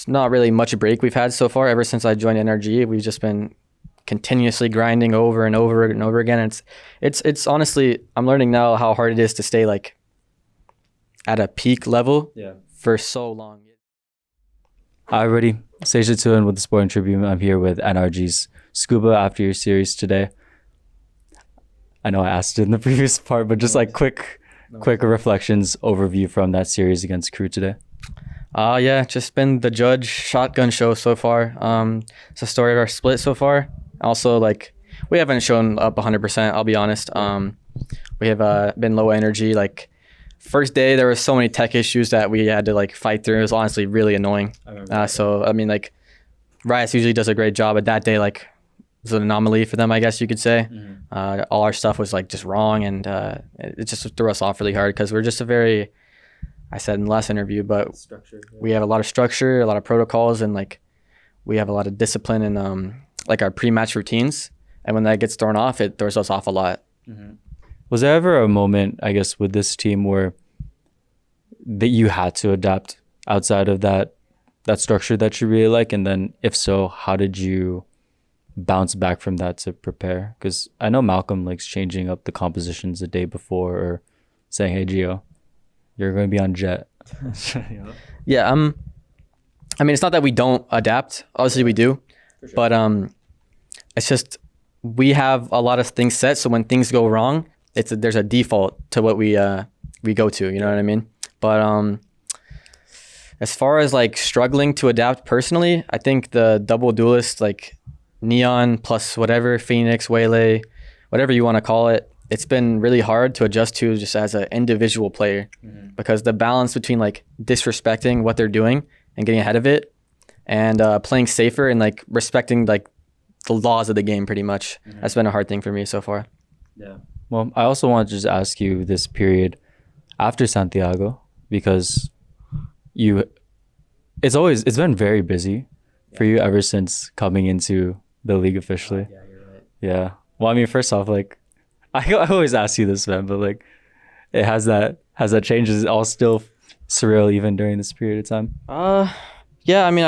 it's not really much a break we've had so far. Ever since I joined NRG, we've just been continuously grinding over and over and over again. It's honestly, I'm learning now how hard it is to stay like at a peak level for so long. Hi everybody, Seisha Tuan with the Sporting Tribune. I'm here with NRG's Skuba after your series today. I know I asked it in the previous part, but just like quick reflections, overview from that series against KRU today. Yeah, just been the judge shotgun show so far. It's the story of our split so far. Also, like, we haven't shown up 100%, I'll be honest. We have been low energy. Like, first day, there were so many tech issues that we had to like fight through. It was honestly really annoying. So, I mean, like, Riot usually does a great job, but that day, like, was an anomaly for them, I guess you could say. All our stuff was like just wrong, and it just threw us off really hard because we're just a very, I said in the last interview, but we have a lot of structure, a lot of protocols, and like we have a lot of discipline in like our pre-match routines. And when that gets thrown off, it throws us off a lot. Was there ever a moment, I guess, with this team where that you had to adapt outside of that structure that you really like? And then if so, how did you bounce back from that to prepare? Because I know Malcolm likes changing up the compositions the day before or saying, hey, Gio, you're going to be on jet. Yeah. I mean, it's not that we don't adapt. Obviously we do, but it's just we have a lot of things set. So when things go wrong, there's a default to what we go to. You know what I mean? But as far as like struggling to adapt personally, I think the double duelist, like Neon plus whatever, Phoenix, Waylay, whatever you want to call it, it's been really hard to adjust to just as an individual player, because the balance between like disrespecting what they're doing and getting ahead of it and playing safer and like respecting like the laws of the game pretty much. That's been a hard thing for me so far. Yeah. Well, I also want to just ask you this period after Santiago, because it's been very busy for you ever since coming into the league officially. Yeah, you're right. Yeah. Well, I mean, first off, like I always ask you this, man, but like it has that changed? Is it all still surreal even during this period of time? Yeah, I mean,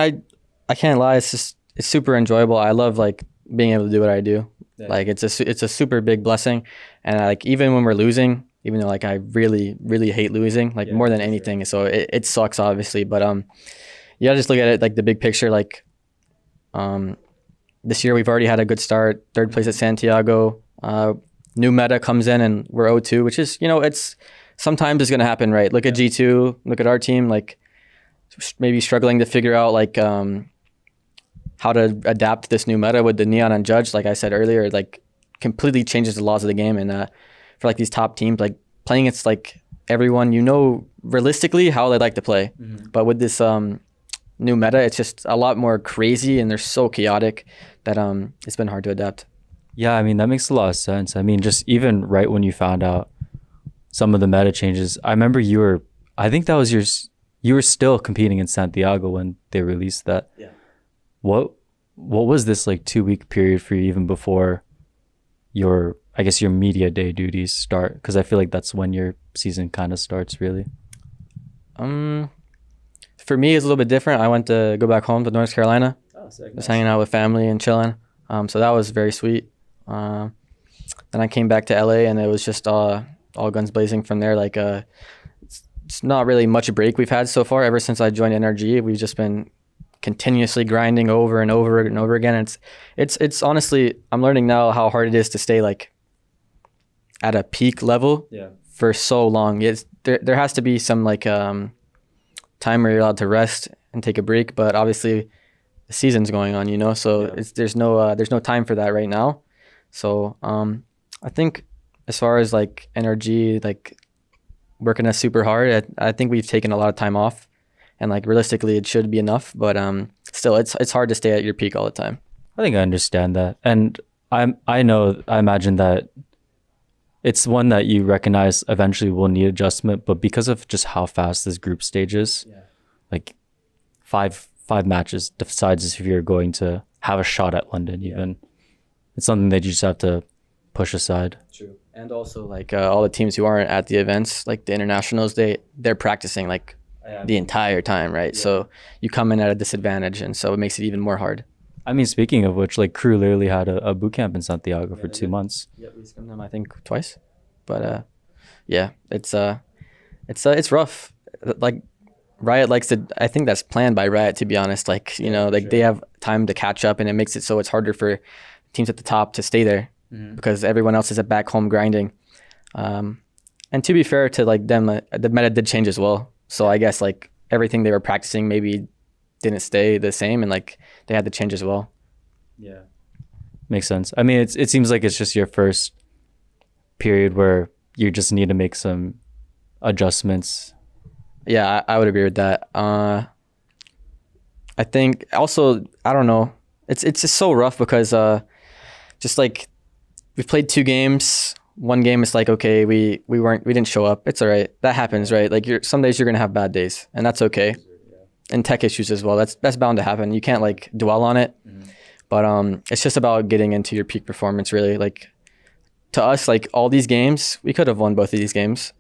I can't lie, it's super enjoyable. I love like being able to do what I do. Like it's a super big blessing, and like even when we're losing, even though like I really hate losing like more than anything, so it sucks obviously, but you gotta just look at it like the big picture. Like this year we've already had a good start, third place at Santiago. New meta comes in and we're 0-2, which is, you know, it's sometimes it's gonna happen, right? Look at G2, look at our team, like maybe struggling to figure out like how to adapt this new meta with the Neon and Judge. Like I said earlier, it like completely changes the laws of the game. And for like these top teams, like playing it's like everyone, you know, realistically how they like to play. But with this new meta, it's just a lot more crazy and they're so chaotic that it's been hard to adapt. Yeah, I mean, that makes a lot of sense. I mean, just even right when you found out some of the meta changes, I remember you were still competing in Santiago when they released that. Yeah. What was this like 2-week period for you even before your media day duties start? Because I feel like that's when your season kind of starts really. For me, it's a little bit different. I went to go back home to North Carolina. Just hanging out with family and chilling. So that was very sweet. Then I came back to LA and it was just all guns blazing from there. Like it's not really much a break we've had so far. Ever since I joined NRG, we've just been continuously grinding over and over and over again. It's honestly, I'm learning now how hard it is to stay like at a peak level for so long. There has to be some like time where you're allowed to rest and take a break, but obviously the season's going on, you know, so there's no time for that right now. So I think as far as like NRG, like working us super hard, I think we've taken a lot of time off. And like realistically, it should be enough, but still, it's hard to stay at your peak all the time. I think I understand that, and I imagine that it's one that you recognize eventually will need adjustment. But because of just how fast this group stage is, like five matches decides if you're going to have a shot at London. Even it's something that you just have to push aside. True, and also like all the teams who aren't at the events, like the internationals, they're practicing like the entire time, right? So you come in at a disadvantage, and so it makes it even more hard. I mean, speaking of which, like KRU literally had a boot camp in Santiago for 2 months. Yeah, we scrimmed them I think twice, but yeah, it's rough. Like Riot likes to. I think that's planned by Riot, to be honest. Like they have time to catch up, and it makes it so it's harder for teams at the top to stay there because everyone else is at back home grinding. And to be fair to like them, the meta did change as well. So I guess like everything they were practicing maybe didn't stay the same, and like they had to change as well. Yeah, makes sense. I mean, it seems like it's just your first period where you just need to make some adjustments. Yeah, I would agree with that. I think also I don't know. It's just so rough because just like we've played 2 games. One game is like, okay, we didn't show up. It's all right. That happens, right? Like some days you're gonna have bad days, and that's okay. And tech issues as well. That's bound to happen. You can't like dwell on it. But it's just about getting into your peak performance, really. Like to us, like all these games, we could have won both of these games.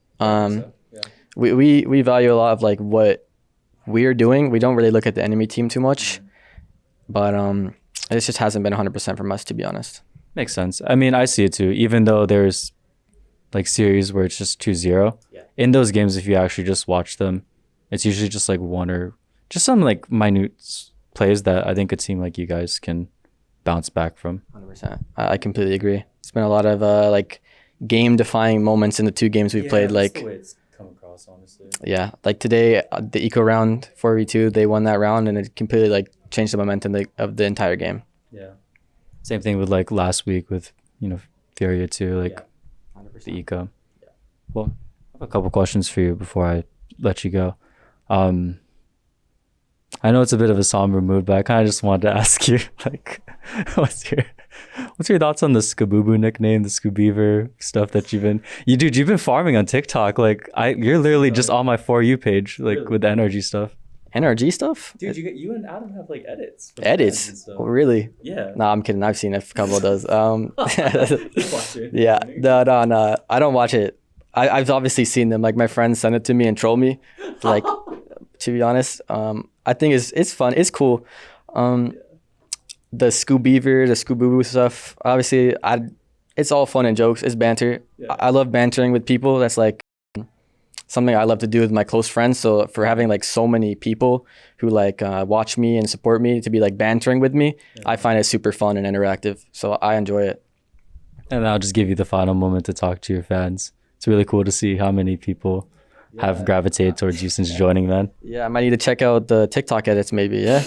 We value a lot of like what we're doing. We don't really look at the enemy team too much. But it just hasn't been 100% from us, to be honest. Makes sense. I mean, I see it too. Even though there's like series where it's just 2-0, in those games, if you actually just watch them, it's usually just like one or just some like minute plays that I think could seem like you guys can bounce back from. 100%. I completely agree. It's been a lot of like game-defying moments in the 2 games we've played. Like the way it's come across, honestly. Yeah, like today, the eco round 4v2, they won that round, and it completely like changed the momentum of the entire game. Yeah. Same thing with like last week with Furia too, like 100%. the eco. Yeah. Well, I have a couple questions for you before I let you go. I know it's a bit of a somber mood, but I kind of just wanted to ask you, like, what's your thoughts on the Skabubu nickname, the Skubeaver stuff that you've been farming on TikTok? Like, you're literally just on my For You page, like really? With the NRG stuff. NRG stuff? Dude, you and Adam have like edits. Edits? Oh, really? Yeah. No, I'm kidding. I've seen a couple of those. Yeah. No. I don't watch it. I've obviously seen them. Like my friends send it to me and troll me. Like, to be honest, I think it's fun. It's cool. The Skubeaver, the Skububu stuff. Obviously, it's all fun and jokes. It's banter. Yeah. I love bantering with people. That's like something I love to do with my close friends. So for having like so many people who like watch me and support me to be like bantering with me, I find it super fun and interactive. So I enjoy it. And I'll just give you the final moment to talk to your fans. It's really cool to see how many people have gravitated towards you since joining, man. Yeah, I might need to check out the TikTok edits maybe, yeah?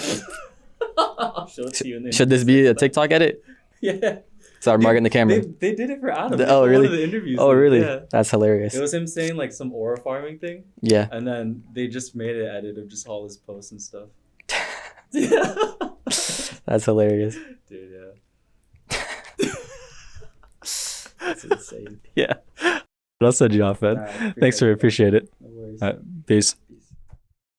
Should this be a TikTok edit? Yeah. Start marking the camera. They did it for Adam. Oh, really? One of the interviews. Oh, really? Yeah. That's hilarious. It was him saying like some aura farming thing. Yeah. And then they just made an edit of just all his posts and stuff. That's hilarious. Dude, yeah. That's insane. Yeah. I'll send you off, man. Thanks for appreciate it. No worries. Peace.